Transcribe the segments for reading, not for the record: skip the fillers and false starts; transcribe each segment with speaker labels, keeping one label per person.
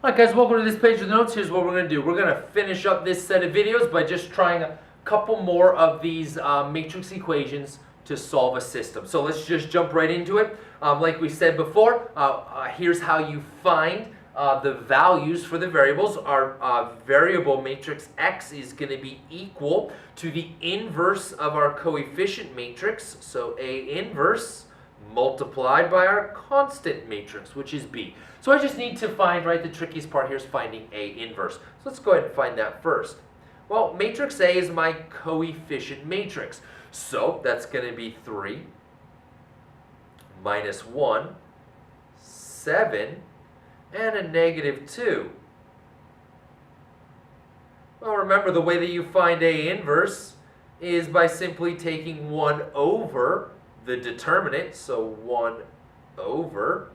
Speaker 1: Alright guys, welcome to this page of notes. Here's what we're going to do. We're going to finish up this set of videos by just trying a couple more of these matrix equations to solve a system. So let's just jump right into it. Like we said before, here's how you find the values for the variables. Our variable matrix x is going to be equal to the inverse of our coefficient matrix, so A inverse multiplied by our constant matrix, which is B. So I just need to find, right, the trickiest part here is finding A inverse. So let's go ahead and find that first. Well, matrix A is my coefficient matrix. So that's going to be 3 minus 1, 7, and a negative 2. Well, remember the way that you find A inverse is by simply taking 1 over the determinant, so 1 over.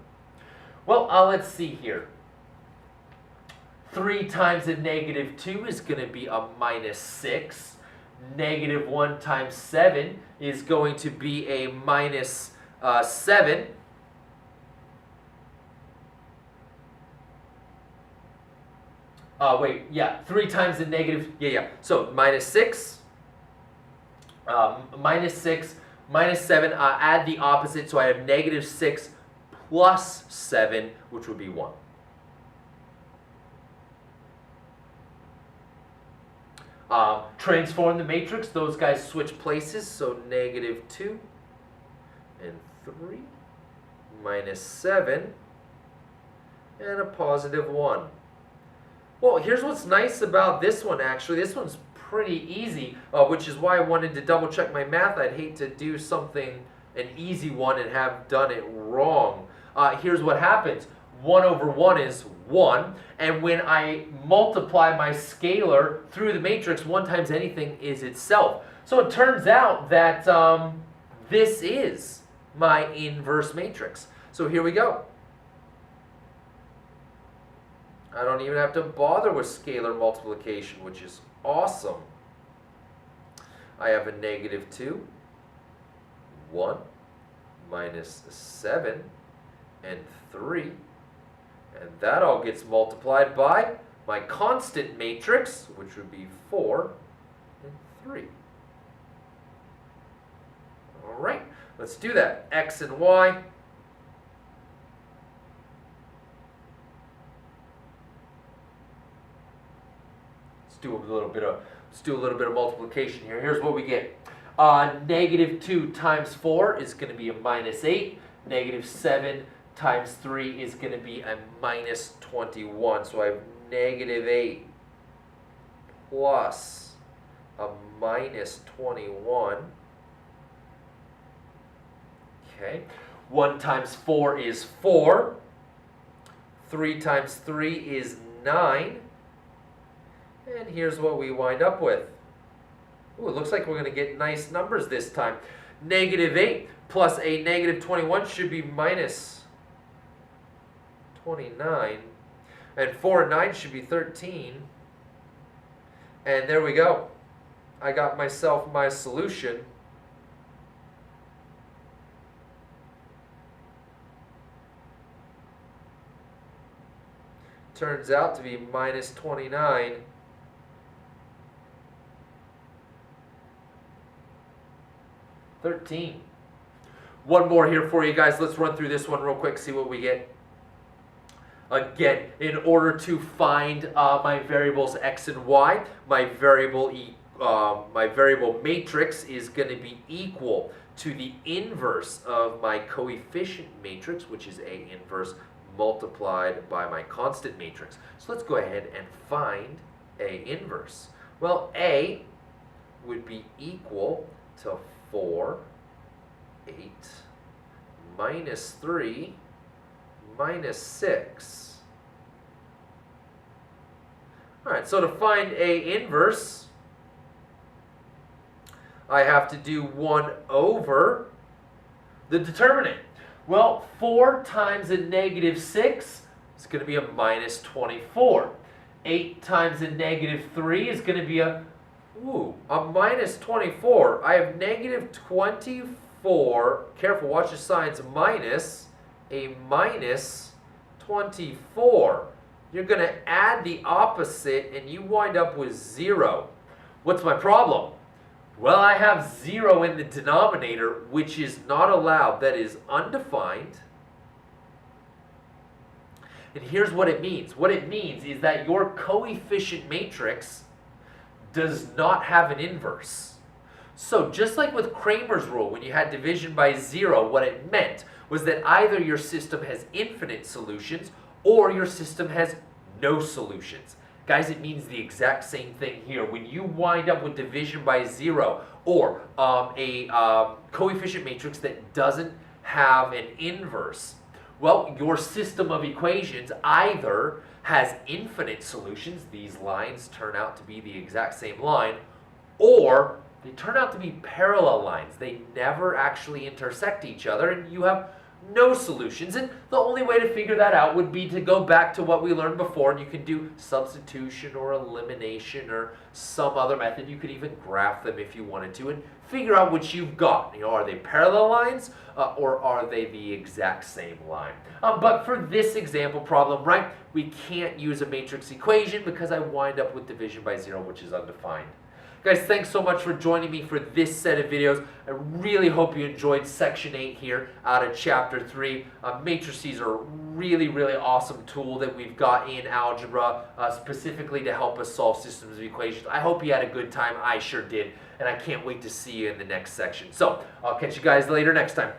Speaker 1: Well, let's see here. 3 times a negative 2 is going to be a minus 6. Negative 1 times 7 is going to be a minus 7. Wait, yeah, 3 times the negative, so minus 6, minus 6, minus 7, add the opposite, so I have negative 6 plus 7, which would be 1. Transform the matrix, those guys switch places, so negative 2 and 3, minus 7, and a positive 1. Well, here's what's nice about this one, actually. This one's pretty easy, which is why I wanted to double check my math. I'd hate to do something, an easy one, and have done it wrong. Here's what happens. 1 over 1 is 1, and when I multiply my scalar through the matrix, 1 times anything is itself. So it turns out that this is my inverse matrix. So here we go. I don't even have to bother with scalar multiplication, which is awesome. I have a negative 2, 1, minus 7, and 3. And that all gets multiplied by my constant matrix, which would be 4 and 3. All right, let's do that. X and Y. Let's do a little bit of multiplication here. Here's what we get. Negative 2 times 4 is going to be a minus 8. Negative 7 times 3 is going to be a minus 21. So I have negative 8 plus a minus 21. Okay. 1 times 4 is 4. 3 times 3 is 9. And here's what we wind up with. Ooh, it looks like we're going to get nice numbers this time. Negative 8 plus a negative 21 should be minus 29. And 4 and 9 should be 13. And there we go. I got myself my solution. Turns out to be minus 29. 13. One more here for you guys. Let's run through this one real quick, see what we get. Again, in order to find my variables x and y, my variable matrix is going to be equal to the inverse of my coefficient matrix, which is A inverse, multiplied by my constant matrix. So let's go ahead and find A inverse. Well, A would be equal to 4, 8, minus 3, minus 6. All right, so to find A inverse, I have to do 1 over the determinant. Well, 4 times a negative 6 is going to be a minus 24. 8 times a negative 3 is going to be a minus 24. I have negative 24. Careful, watch the signs. Minus a minus 24. you're going to add the opposite, and you wind up with 0. What's my problem? Well, I have 0 in the denominator, which is not allowed. That is undefined. And here's what it means. What it means is that your coefficient matrix does not have an inverse. So just like with Cramer's rule, when you had division by 0, what it meant was that either your system has infinite solutions or your system has no solutions. Guys, it means the exact same thing here. When you wind up with division by 0 or a coefficient matrix that doesn't have an inverse, well, your system of equations either has infinite solutions, these lines turn out to be the exact same line, or they turn out to be parallel lines. They never actually intersect each other, and you have no solutions. And the only way to figure that out would be to go back to what we learned before, and you can do substitution or elimination or some other method. You could even graph them if you wanted to and figure out what you've got. You know, are they parallel lines or are they the exact same line? But for this example problem, right, we can't use a matrix equation because I wind up with division by 0, which is undefined. Guys, thanks so much for joining me for this set of videos. I really hope you enjoyed Section 8 here out of Chapter 3. Matrices are a really, really awesome tool that we've got in algebra, specifically to help us solve systems of equations. I hope you had a good time. I sure did. And I can't wait to see you in the next section. So, I'll catch you guys later next time.